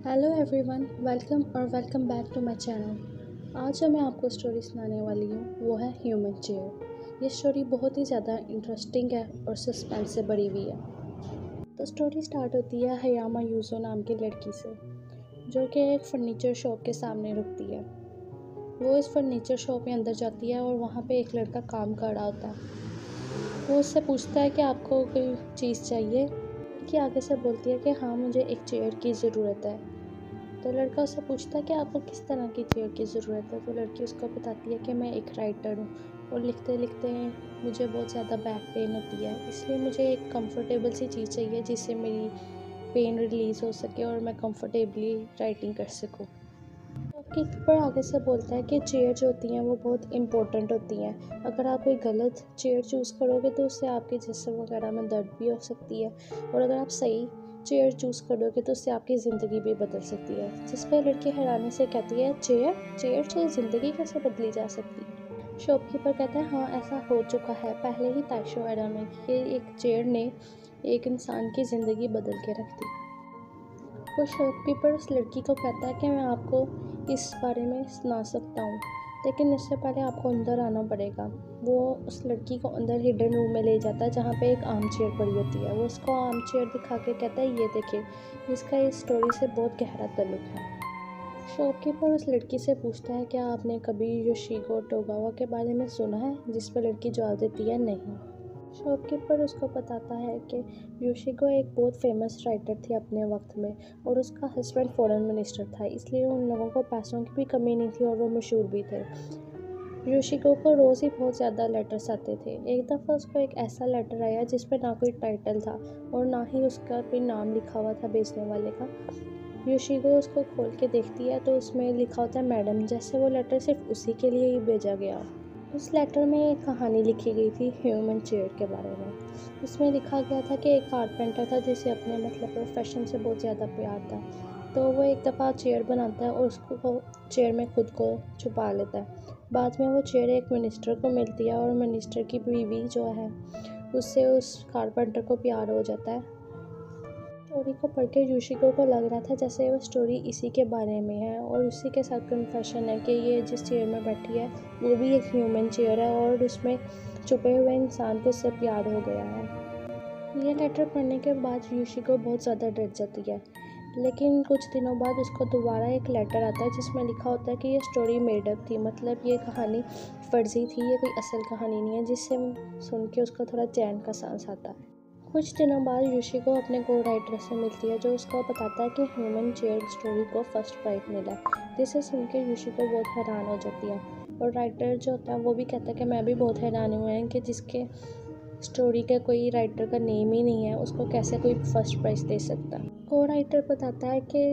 Hello everyone, welcome back to my channel. आज जो मैं आपको स्टोरी सुनाने वाली हूँ वो है ह्यूमन चेयर। ये स्टोरी बहुत ही ज़्यादा इंटरेस्टिंग है और सस्पेंस से भरी हुई है। तो स्टोरी स्टार्ट होती है हयामा यूजो नाम की लड़की से, जो कि एक फर्नीचर शॉप के सामने रुकती है। वो इस फर्नीचर शॉप में अंदर जाती है और वहाँ पे एक लड़का काम कर रहा होता है। वो उससे पूछता है कि आपको कोई चीज़ चाहिए। लड़की आगे से बोलती है कि हाँ, मुझे एक चेयर की ज़रूरत है। तो लड़का उससे पूछता है कि आपको किस तरह की चेयर की ज़रूरत है। तो लड़की उसको बताती है कि मैं एक राइटर हूँ और लिखते लिखते मुझे बहुत ज़्यादा बैक पेन होती है, इसलिए मुझे एक कंफर्टेबल सी चीज़ चाहिए जिससे मेरी पेन रिलीज़ हो सके और मैं कंफर्टेबली राइटिंग कर सकूँ। आपके ऊपर आगे से बोलता है कि चेयर जो होती हैं वो बहुत इंपॉर्टेंट होती हैं। अगर आप कोई गलत चेयर चूज़ करोगे तो उससे आपके जिस्म वगैरह में दर्द भी हो सकती है, और अगर आप सही चेयर चूज़ करोगे तो उससे आपकी ज़िंदगी भी बदल सकती है। जिस पर लड़की हैरानी से कहती है, चेयर चेयर से ज़िंदगी कैसे बदली जा सकती है। शॉपकीपर कहता है, हाँ, ऐसा हो चुका है पहले ही ताइशो एरा में कि एक चेयर ने एक इंसान की ज़िंदगी बदल के रख दी। वो शॉपकीपर उस लड़की को कहता है कि मैं आपको इस बारे में सुना सकता हूँ, लेकिन इससे पहले आपको अंदर आना पड़ेगा। वो उस लड़की को अंदर हिडन रूम में ले जाता है जहाँ पे एक आर्म चेयर पड़ी होती है। वो उसको आर्म चेयर दिखा के कहता है, ये देखिए, इसका इस स्टोरी से बहुत गहरा ताल्लुक है। शॉपकीपर उस लड़की से पूछता है, क्या आपने कभी योशिगो टोगावा के बारे में सुना है। जिस पर लड़की जवाब देती है, नहीं। शॉपकीपर उसको बताता है कि योशिगो एक बहुत फेमस राइटर थी अपने वक्त में, और उसका हस्बैंड फॉरेन मिनिस्टर था, इसलिए उन लोगों को पैसों की भी कमी नहीं थी और वो मशहूर भी थे। योशिगो को रोज़ ही बहुत ज़्यादा लेटर्स आते थे। एक दफ़ा उसको एक ऐसा लेटर आया जिसमें ना कोई टाइटल था और ना ही उसका कोई नाम लिखा हुआ था बेचने वाले का। योशिगो उसको खोल के देखती है तो उसमें लिखा होता है मैडम, जैसे वो लेटर सिर्फ उसी के लिए ही भेजा गया। उस लेटर में एक कहानी लिखी गई थी ह्यूमन चेयर के बारे में। उसमें लिखा गया था कि एक कारपेंटर था जिसे अपने प्रोफेशन से बहुत ज़्यादा प्यार था। तो वो एक दफ़ा चेयर बनाता है और उसको चेयर में खुद को छुपा लेता है। बाद में वो चेयर एक मिनिस्टर को मिलती है और मिनिस्टर की बीवी जो है उससे उस कारपेंटर को प्यार हो जाता है। स्टोरी को पढ़ के योशिको को लग रहा था जैसे वो स्टोरी इसी के बारे में है, और उसी के साथ कन्फेशन है कि ये जिस चेयर में बैठी है वो भी एक ह्यूमन चेयर है और उसमें छुपे हुए इंसान को उससे प्यार हो गया है। ये लेटर पढ़ने के बाद योशिको बहुत ज़्यादा डर जाती है, लेकिन कुछ दिनों बाद उसको दोबारा एक लेटर आता है जिसमें लिखा होता है कि ये स्टोरी मेडअप थी, मतलब ये कहानी फर्जी थी, ये कोई असल कहानी नहीं है। जिससे सुन के उसको थोड़ा चैन का सांस आता है। कुछ दिनों बाद योशिको अपने को राइटर से मिलती है जो उसको बताता है कि ह्यूमन चेयर स्टोरी को फर्स्ट प्राइज मिला, जिसे सुन के योशिको बहुत हैरान हो जाती है। और राइटर जो होता है वो भी कहता है कि मैं भी बहुत हैरान हुआ है कि जिसके स्टोरी का कोई राइटर का नेम ही नहीं है उसको कैसे कोई फर्स्ट प्राइज़ दे सकता है। को राइटर बताता है कि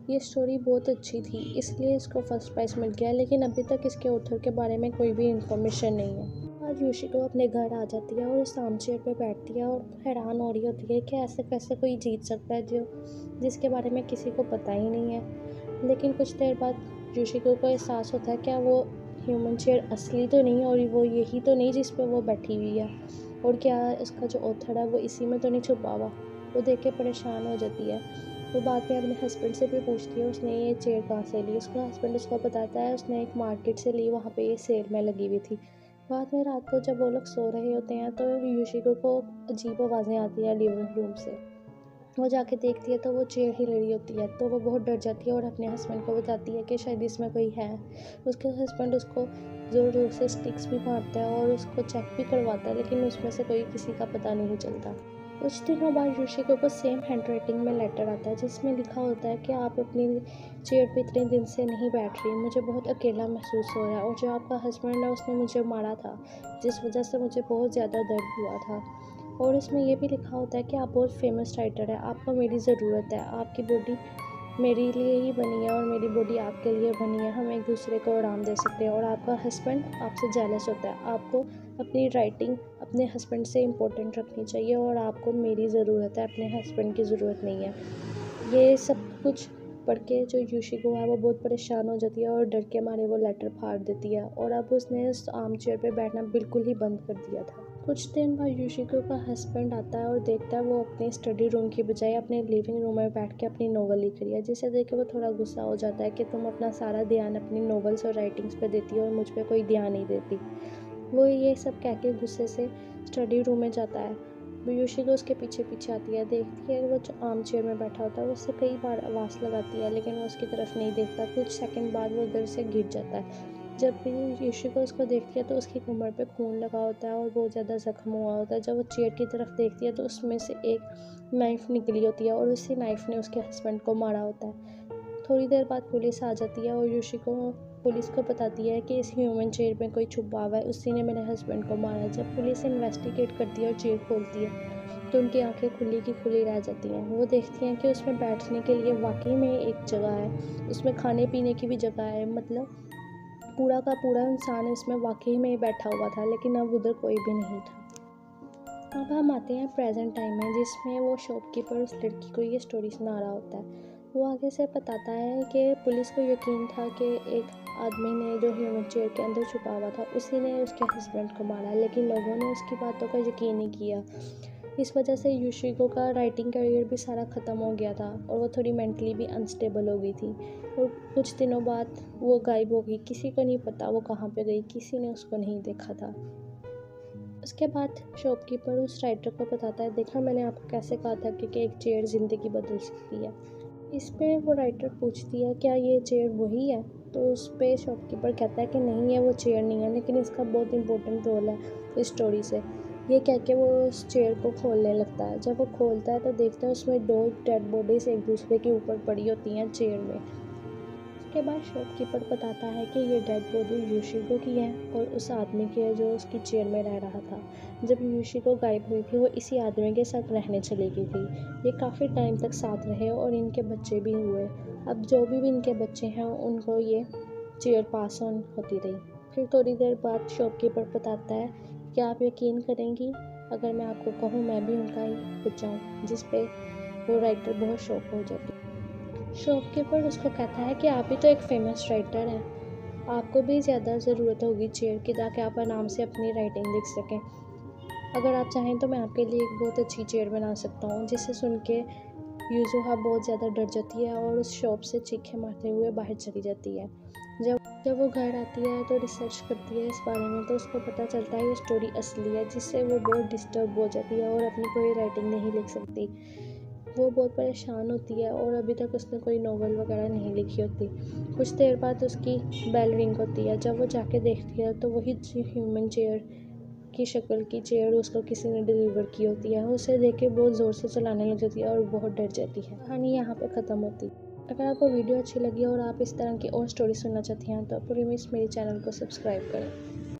ये स्टोरी बहुत अच्छी थी इसलिए इसको फर्स्ट प्राइज़ मिल गया, लेकिन अभी तक इसके ऑथर के बारे में कोई भी इंफॉर्मेशन नहीं है। आज योशिको अपने घर आ जाती है और उस आर्म चेयर पर बैठती है और हैरान हो रही होती है कि ऐसे कैसे कोई जीत सकता है जिसके बारे में किसी को पता ही नहीं है। लेकिन कुछ देर बाद योशिको को एहसास होता है क्या वो ह्यूमन चेयर असली तो नहीं, और वो यही तो नहीं जिस पे वो बैठी हुई है, और क्या उसका जो ऑथर है वो इसी में तो नहीं छुपा हुआ। वो देख के परेशान हो जाती है। वो बाद में अपने हस्बैंड से भी पूछती है उसने ये चेयर कहाँ से ली। उसका हस्बैंड उसको बताता है उसने एक मार्केट से ली, वहाँ पे ये सेल में लगी हुई थी। बाद में रात को जब वो लोग सो रहे होते हैं तो योशिको को अजीब आवाज़ें आती हैं लिविंग रूम से। वो जाके देखती है तो वो चेयर हिल रही होती है, तो वो बहुत डर जाती है और अपने हस्बैंड को बताती है कि शायद इसमें कोई है। उसके हस्बैंड उसको ज़ोर ज़ोर से स्टिक्स भी मारता है और उसको चेक भी करवाता है, लेकिन उसमें से कोई किसी का पता नहीं चलता। कुछ दिनों बाद योशिको को सेम हैंड राइटिंग में लेटर आता है जिसमें लिखा होता है कि आप अपनी चेयर पे इतने दिन से नहीं बैठ रही, मुझे बहुत अकेला महसूस हो रहा है, और जो आपका हस्बैंड है उसने मुझे मारा था जिस वजह से मुझे बहुत ज़्यादा दर्द हुआ था। और इसमें ये भी लिखा होता है कि आप बहुत फेमस राइटर है, आपको मेरी ज़रूरत है, आपकी बॉडी मेरे लिए ही बनी है और मेरी बॉडी आपके लिए बनी है, हम एक दूसरे को आराम दे सकते हैं, और आपका हस्बैंड आपसे जेलस होता है, आपको अपनी राइटिंग अपने हस्बैंड से इम्पोर्टेंट रखनी चाहिए और आपको मेरी ज़रूरत है, अपने हस्बैंड की ज़रूरत नहीं है। ये सब कुछ पढ़ के जो योशिको है वो बहुत परेशान हो जाती है और डर के मारे वो लेटर फाड़ देती है, और अब उसने उस आर्म चेयर पे बैठना बिल्कुल ही बंद कर दिया था। कुछ दिन बाद योशिको का हस्बैंड आता है और देखता है वो अपने स्टडी रूम की बजाय अपने लिविंग रूम में बैठ के अपनी नोवेल लिख रही है, जिसे देख के वो थोड़ा गुस्सा हो जाता है कि तुम अपना सारा ध्यान अपनी नोवेल्स और राइटिंग्स पे देती हो और मुझ पे कोई ध्यान नहीं देती। वो ये सब कह के गुस्से से स्टडी रूम में जाता है। योशिको उसके पीछे पीछे आती है, देखती है वो जो आर्म चेयर में बैठा होता है वो उससे कई बार आवाज़ लगाती है, लेकिन वो उसकी तरफ नहीं देखता। कुछ सेकंड बाद वो उधर से गिर जाता है। जब भी योशिको उसको देखती है तो उसकी कमर पे खून लगा होता है और बहुत ज़्यादा ज़ख्म हुआ होता है। जब वो चेयर की तरफ देखती है तो उसमें से एक नाइफ़ निकली होती है और उसी नाइफ़ ने उसके हस्बैंड को मारा होता है। थोड़ी देर बाद पुलिस आ जाती है और योशिको पुलिस को बताती है कि इस ह्यूमन चेयर में कोई छुपा हुआ है, उसी ने मेरे हस्बैंड को मारा। जब पुलिस इन्वेस्टिगेट करती है और चेयर खोलती है तो उनकी आंखें खुली की खुली रह जाती हैं। वो देखती हैं कि उसमें बैठने के लिए वाकई में एक जगह है, उसमें खाने पीने की भी जगह है, मतलब पूरा का पूरा इंसान इसमें वाकई में बैठा हुआ था, लेकिन अब उधर कोई भी नहीं था। अब हम आते हैं प्रेजेंट टाइम में, जिसमें वो शॉपकीपर उस लड़की को ये स्टोरी सुना रहा होता है। वो आगे से बताता है कि पुलिस को यकीन था कि एक आदमी ने जो ह्यूमन चेयर के अंदर छुपा हुआ था उसी ने उसके हस्बैंड को मारा, लेकिन लोगों ने उसकी बातों का यकीन नहीं किया। इस वजह से योशिको का राइटिंग करियर भी सारा ख़त्म हो गया था और वो थोड़ी मेंटली भी अनस्टेबल हो गई थी। और कुछ दिनों बाद वो गायब हो गई, किसी को नहीं पता वो कहाँ पे गई, किसी ने उसको नहीं देखा था। उसके बाद शॉपकीपर उस राइटर को बताता है, देखा मैंने आपको कैसे कहा था कि एक चेयर ज़िंदगी बदल सकती है। इस पे वो राइटर पूछती है, क्या ये चेयर वही है? तो उस पे शॉपकीपर कहता है कि नहीं है, वो चेयर नहीं है, लेकिन इसका बहुत इंपॉर्टेंट रोल है इस स्टोरी से। ये कह के वो उस चेयर को खोलने लगता है। जब वो खोलता है तो देखता है उसमें 2 डेड बॉडीज़ एक दूसरे के ऊपर पड़ी होती हैं चेयर में। उसके बाद शॉपकीपर बताता है कि ये डेड बॉडी योशिको की है और उस आदमी की है जो उसकी चेयर में रह रहा था। जब योशिको गायब हुई थी वो इसी आदमी के साथ रहने चली गई थी। ये काफ़ी टाइम तक साथ रहे और इनके बच्चे भी हुए। अब जो भी इनके बच्चे हैं उनको ये चेयर पास ऑन होती रही। फिर थोड़ी देर बाद शॉपकीपर बताता है, क्या आप यकीन करेंगी अगर मैं आपको कहूँ मैं भी उनका ही बच्चा हूँ? जिस पे वो राइटर बहुत शॉक हो जाती है। शॉपकीपर उसको कहता है कि आप भी तो एक फेमस राइटर हैं, आपको भी ज़्यादा ज़रूरत होगी चेयर की ताकि आप आराम से अपनी राइटिंग लिख सकें। अगर आप चाहें तो मैं आपके लिए एक बहुत अच्छी चेयर बना सकता हूँ। जिसे सुन के यूजुहा बहुत ज़्यादा डर जाती है और उस शॉप से चीखें मारते हुए बाहर चली जाती है। जब वो घर आती है तो रिसर्च करती है इस बारे में, तो उसको पता चलता है ये स्टोरी असली है, जिससे वो बहुत डिस्टर्ब हो जाती है और अपनी कोई राइटिंग नहीं लिख सकती। वो बहुत परेशान होती है और अभी तक उसने कोई नोवेल वगैरह नहीं लिखी होती। कुछ देर बाद उसकी बेल रिंग होती है। जब वो जाके देखती है तो वही ह्यूमन चेयर की शक्ल की चेयर उसको किसी ने डिलीवर की होती है। उसे देख के बहुत ज़ोर से चलाने लग जाती है और बहुत डर जाती है। कहानी यहाँ पे ख़त्म होती है। अगर आपको वीडियो अच्छी लगी और आप इस तरह की और स्टोरी सुनना चाहती हैं तो प्लीज़ मेरे चैनल को सब्सक्राइब करें।